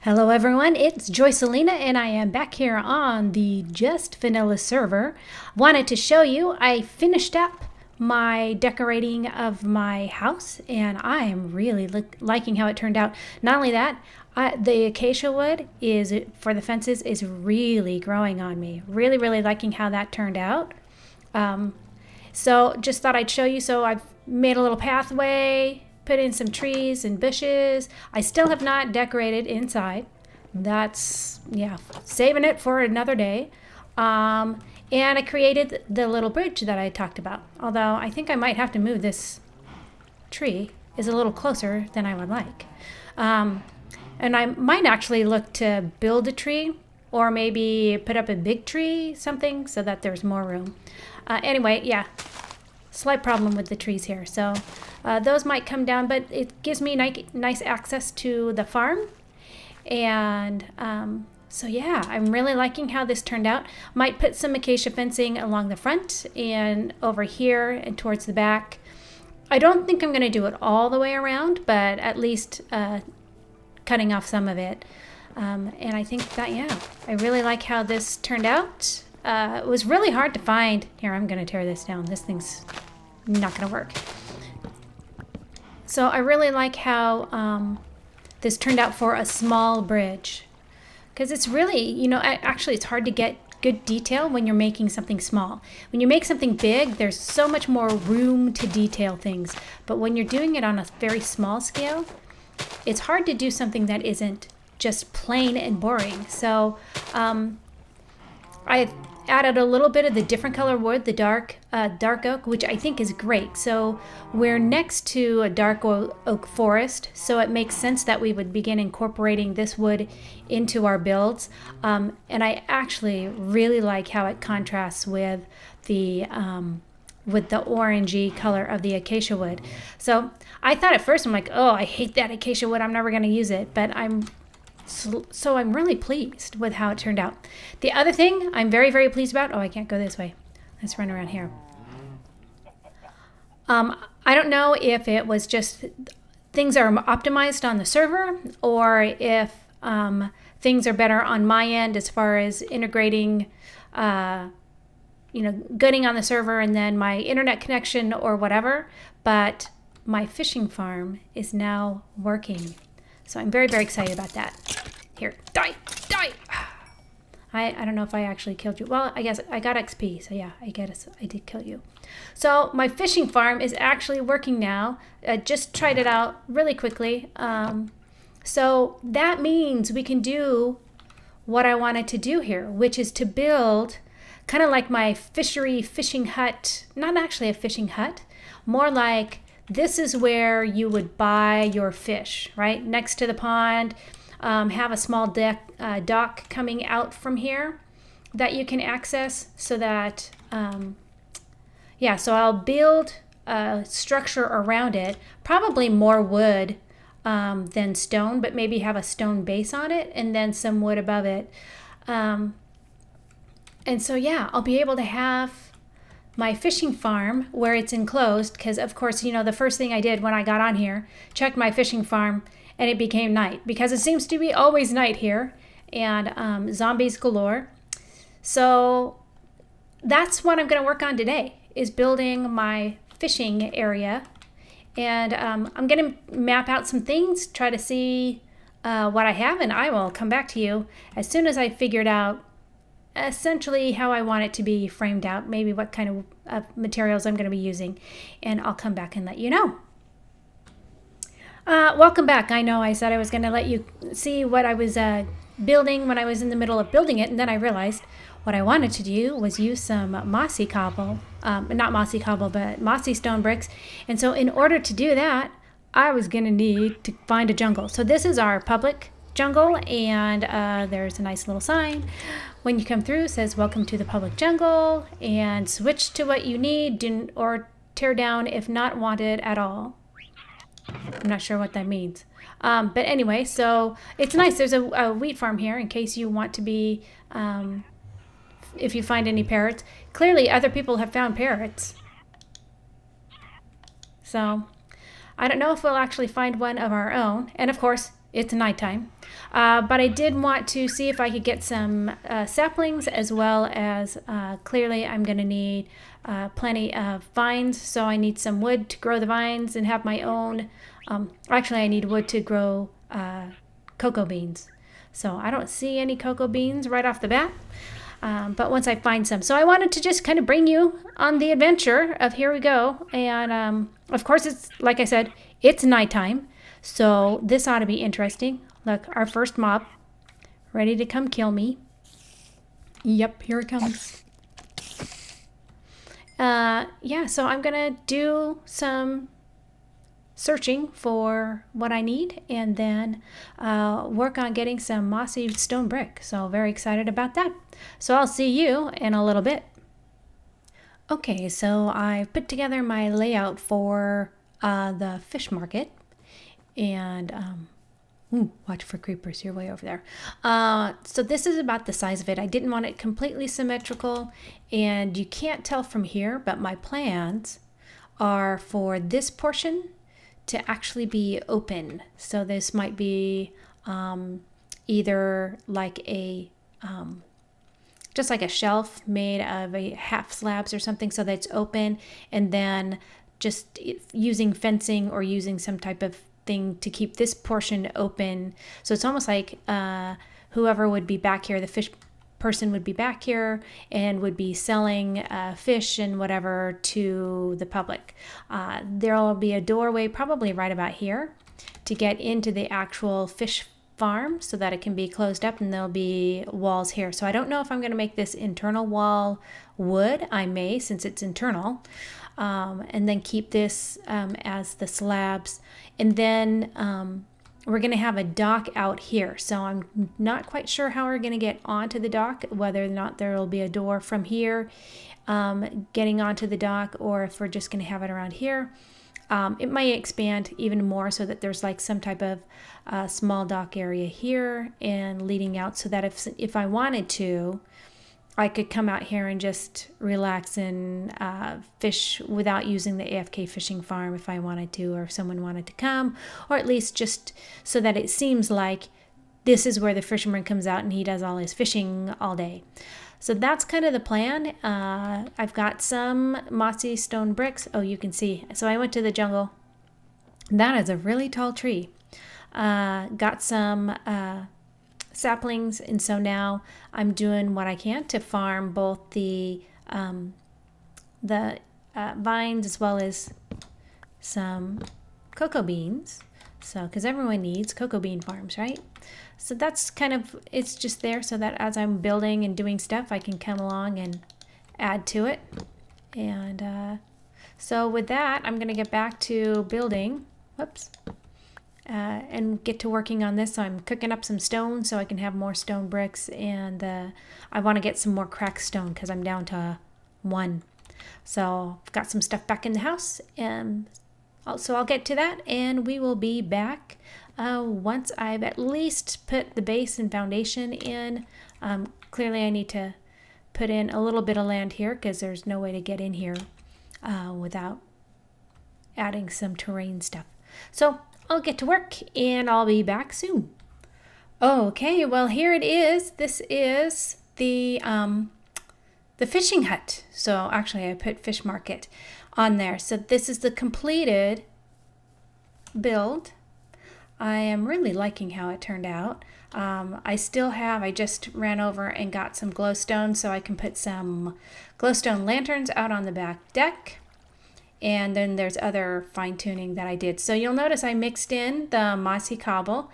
Hello everyone, it's Joycelina and I am back here on the Just Vanilla server. Wanted to show you I finished up my decorating of my house and I am really liking how it turned out. Not only that, the acacia wood is for the fences is really growing on me. Really liking how that turned out. So just thought I'd show you. So I've made a little pathway, put in some trees and bushes. I still have not decorated inside. That's, yeah, saving it for another day. And I created the little bridge that I talked about. Although I think I might have to move this tree. Is a little closer than I would like. And I might actually look to build a tree or maybe put up a big tree, something, so that there's more room. Anyway, yeah, slight problem with the trees here. So those might come down, but it gives me nice access to the farm. And so yeah, I'm really liking how this turned out. Might put some acacia fencing along the front and over here and towards the back. I don't think I'm going to do it all the way around, but at least cutting off some of it. And I think that, yeah, I really like how this turned out. It was really hard to find. Here, I'm going to tear this down. This thing's not going to work. So I really like how this turned out for a small bridge. Because it's really, you know, actually it's hard to get good detail when you're making something small. When you make something big, there's so much more room to detail things. But when you're doing it on a very small scale, it's hard to do something that isn't just plain and boring. So I added a little bit of the different color wood, the dark oak, which I think is great. So we're next to a dark oak forest, so it makes sense that we would begin incorporating this wood into our builds. And I actually really like how it contrasts with the orangey color of the acacia wood. So I thought at first, I'm like, oh, I hate that acacia wood, I'm never going to use it. But I'm really pleased with how it turned out. The other thing I'm very pleased about, oh, I can't go this way. Let's run around here. I don't know if it was just things are optimized on the server or if things are better on my end as far as integrating, gutting on the server and then my internet connection or whatever. But my fishing farm is now working. So I'm very excited about that. Here, die! I don't know if I actually killed you. Well, I guess I got XP, so yeah, I guess I did kill you. So my fishing farm is actually working now. I just tried it out really quickly. So that means we can do what I wanted to do here, which is to build kind of like my fishing hut. Not actually a fishing hut, more like this is where you would buy your fish, right? Next to the pond, have a small dock coming out from here that you can access so that, so I'll build a structure around it, probably more wood than stone, but maybe have a stone base on it and then some wood above it. And so, yeah, I'll be able to have my fishing farm where it's enclosed, because of course, you know, the first thing I did when I got on here, checked my fishing farm and it became night because it seems to be always night here and zombies galore. So that's what I'm going to work on today, is building my fishing area. And I'm going to map out some things, try to see what I have, and I will come back to you as soon as I figured out essentially how I want it to be framed out, maybe what kind of materials I'm going to be using, and I'll come back and let you know. Welcome back. I know I said I was going to let you see what I was building when I was in the middle of building it, and then I realized what I wanted to do was use some mossy cobble, not mossy cobble, but mossy stone bricks. And so in order to do that, I was going to need to find a jungle. So this is our public jungle, and there's a nice little sign when you come through. It says welcome to the public jungle, and switch to what you need or tear down if not wanted at all. I'm not sure what that means, but anyway, so it's nice. There's a wheat farm here in case you want to be if you find any parrots. Clearly other people have found parrots, so I don't know if we'll actually find one of our own. And of course, it's nighttime. But I did want to see if I could get some saplings, as well as clearly I'm going to need plenty of vines. So I need some wood to grow the vines and have my own. Actually, I need wood to grow cocoa beans. So I don't see any cocoa beans right off the bat. But once I find some. So I wanted to just kind of bring you on the adventure of here we go. And of course, it's like I said, it's nighttime. So this ought to be interesting. Look, our first mob ready to come kill me. Yep, here it comes. Yeah, so I'm going to do some searching for what I need, and then work on getting some mossy stone brick. So very excited about that. So I'll see you in a little bit. Okay, so I put together my layout for the fish market, and watch for creepers, you're way over there. So this is about the size of it. I didn't want it completely symmetrical, and you can't tell from here, but my plans are for this portion to actually be open. So this might be either like a just like a shelf made of a half slabs or something, so that it's open, and then just using fencing or using some type of thing to keep this portion open. So it's almost like whoever would be back here, the fish person would be back here and would be selling fish and whatever to the public. There will be a doorway probably right about here to get into the actual fish farm, so that it can be closed up, and there'll be walls here. So I don't know if I'm going to make this internal wall wood. I may, since it's internal, and then keep this as the slabs. And then we're going to have a dock out here. So I'm not quite sure how we're going to get onto the dock, whether or not there will be a door from here getting onto the dock, or if we're just going to have it around here. It might expand even more, so that there's like some type of small dock area here and leading out, so that if I wanted to, I could come out here and just relax and fish without using the AFK fishing farm if I wanted to, or if someone wanted to come, or at least just so that it seems like this is where the fisherman comes out and he does all his fishing all day. So that's kind of the plan. I've got some mossy stone bricks. Oh, you can see. So I went to the jungle. That is a really tall tree. Got some saplings, and so now I'm doing what I can to farm both the vines as well as some cocoa beans. So, because everyone needs cocoa bean farms, right? So that's kind of, it's just there so that as I'm building and doing stuff, I can come along and add to it. And so with that, I'm going to get back to building. Whoops. And get to working on this. So I'm cooking up some stone so I can have more stone bricks, and I want to get some more cracked stone because I'm down to 1. So I've got some stuff back in the house, and so I'll get to that, and we will be back once I've at least put the base and foundation in. Clearly I need to put in a little bit of land here because there's no way to get in here without adding some terrain stuff. So I'll get to work, and I'll be back soon. Okay, well, here it is. This is the fishing hut. So actually I put fish market on there. So this is the completed build. I am really liking how it turned out. I just ran over and got some glowstone so I can put some glowstone lanterns out on the back deck. And then there's other fine tuning that I did. So you'll notice I mixed in the mossy cobble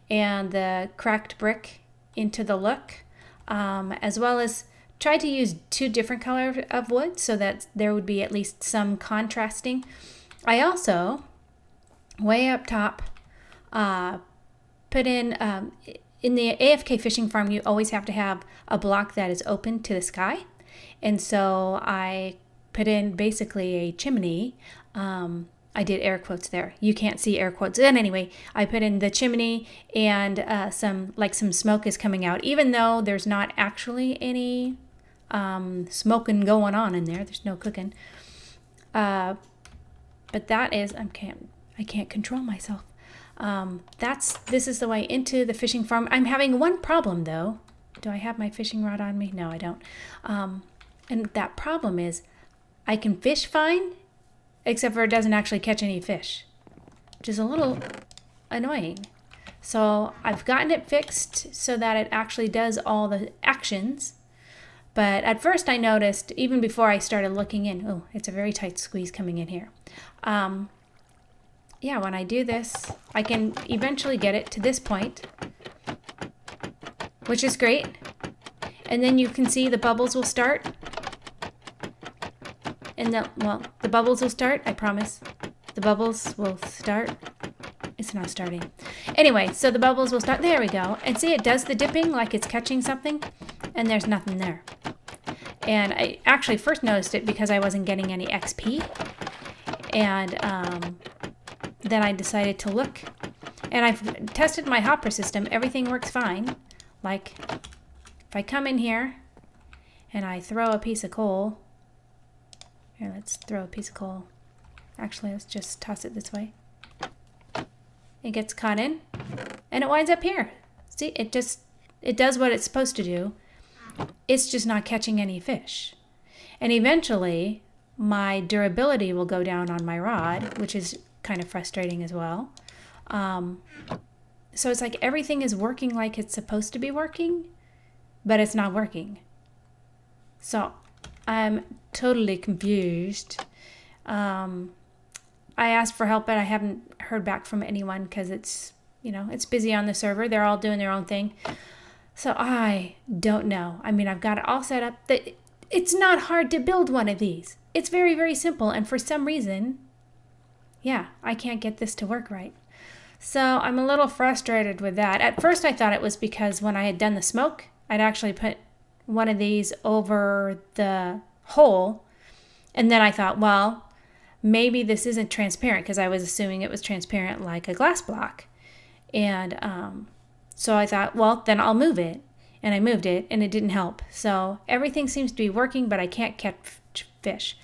and the cracked brick into the look, as well as tried to use 2 different colors of wood so that there would be at least some contrasting. I also, way up top, put in the AFK fishing farm, you always have to have a block that is open to the sky. And so I put in basically a chimney. I did air quotes there. You can't see air quotes. And anyway, I put in the chimney, and some smoke is coming out, even though there's not actually any smoking going on in there. There's no cooking. But that is, I can't control myself. This is the way into the fishing farm. I'm having one problem though. Do I have my fishing rod on me? No, I don't. And that problem is I can fish fine, except for it doesn't actually catch any fish, which is a little annoying. So I've gotten it fixed so that it actually does all the actions. But at first I noticed, even before I started looking in, oh, it's a very tight squeeze coming in here. Yeah, when I do this, I can eventually get it to this point, which is great. And then you can see the bubbles will start. And the bubbles will start, I promise. The bubbles will start. It's not starting. Anyway, so the bubbles will start. There we go. And see, it does the dipping like it's catching something, and there's nothing there. And I actually first noticed it because I wasn't getting any XP. And then I decided to look. And I've tested my hopper system. Everything works fine. Like, if I come in here and I throw a piece of coal. Here, let's throw a piece of coal. Actually, let's just toss it this way. It gets caught in, and it winds up here. See, it does what it's supposed to do. It's just not catching any fish. And eventually, my durability will go down on my rod, which is kind of frustrating as well. So it's like everything is working like it's supposed to be working, but it's not working. So I'm totally confused. I asked for help, but I haven't heard back from anyone because it's busy on the server. They're all doing their own thing. So I don't know. I mean, I've got it all set up. It's not hard to build one of these. It's very, very simple. And for some reason, yeah, I can't get this to work right. So I'm a little frustrated with that. At first, I thought it was because when I had done the smoke, I'd actually put one of these over the hole. And then I thought, well, maybe this isn't transparent, because I was assuming it was transparent like a glass block. And so I thought, well, then I'll move it. And I moved it, and it didn't help. So everything seems to be working, but I can't catch fish.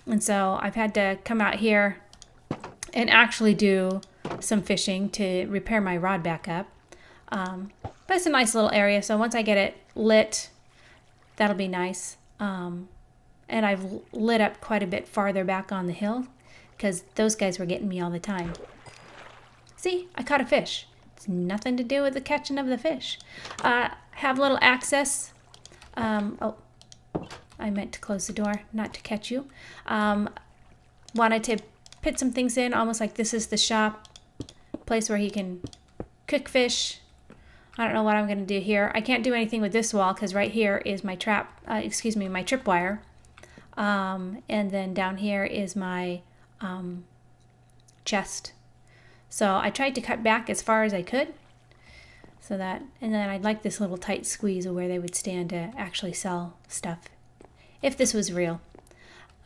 And so I've had to come out here and actually do some fishing to repair my rod back up. But it's a nice little area, so once I get it lit, that'll be nice. And I've lit up quite a bit farther back on the hill because those guys were getting me all the time. See, I caught a fish. It's nothing to do with the catching of the fish. Have little access. Oh, I meant to close the door, not to catch you. Wanted to put some things in, almost like this is the shop, place where he can cook fish. I don't know what I'm going to do here. I can't do anything with this wall because right here is my my tripwire. And then down here is my chest. So I tried to cut back as far as I could. So that, and then I'd like this little tight squeeze where they would stand to actually sell stuff, if this was real.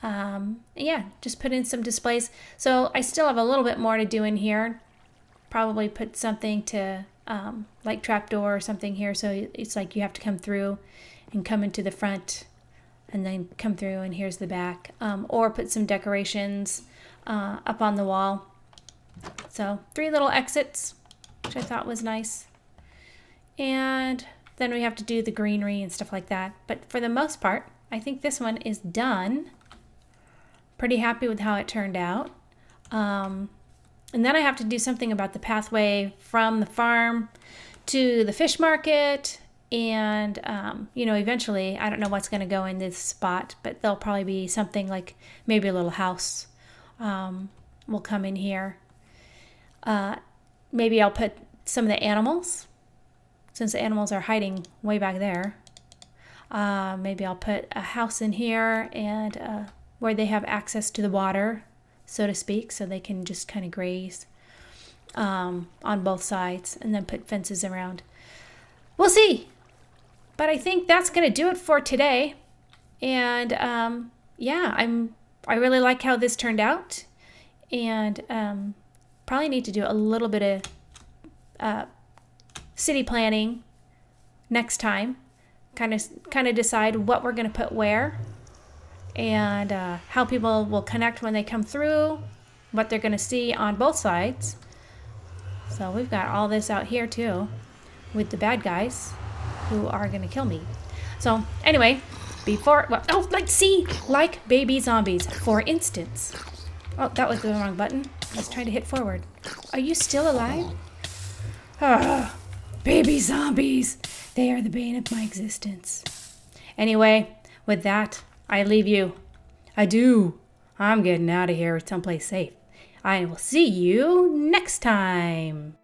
Yeah, just put in some displays. So I still have a little bit more to do in here. Probably put something to, like trapdoor or something here. So it's like you have to come through and come into the front and then come through and here's the back. Or put some decorations up on the wall. So 3 little exits, which I thought was nice. And then we have to do the greenery and stuff like that. But for the most part, I think this one is done. Pretty happy with how it turned out. And then I have to do something about the pathway from the farm to the fish market. And, eventually, I don't know what's going to go in this spot, but there'll probably be something like maybe a little house will come in here. Maybe I'll put some of the animals, since the animals are hiding way back there. Maybe I'll put a house in here and where they have access to the water, so to speak, so they can just kind of graze on both sides, and then put fences around. We'll see. But I think that's going to do it for today. And I really like how this turned out. And probably need to do a little bit of city planning next time. Kind of decide what we're going to put where. And how people will connect when they come through. What they're going to see on both sides. So we've got all this out here too with the bad guys who are going to kill me. So anyway, like baby zombies, for instance. Oh, that was the wrong button. I was trying to hit forward. Are you still alive? Ah, baby zombies. They are the bane of my existence. Anyway, with that, I leave you. Adieu. I'm getting out of here someplace safe. I will see you next time.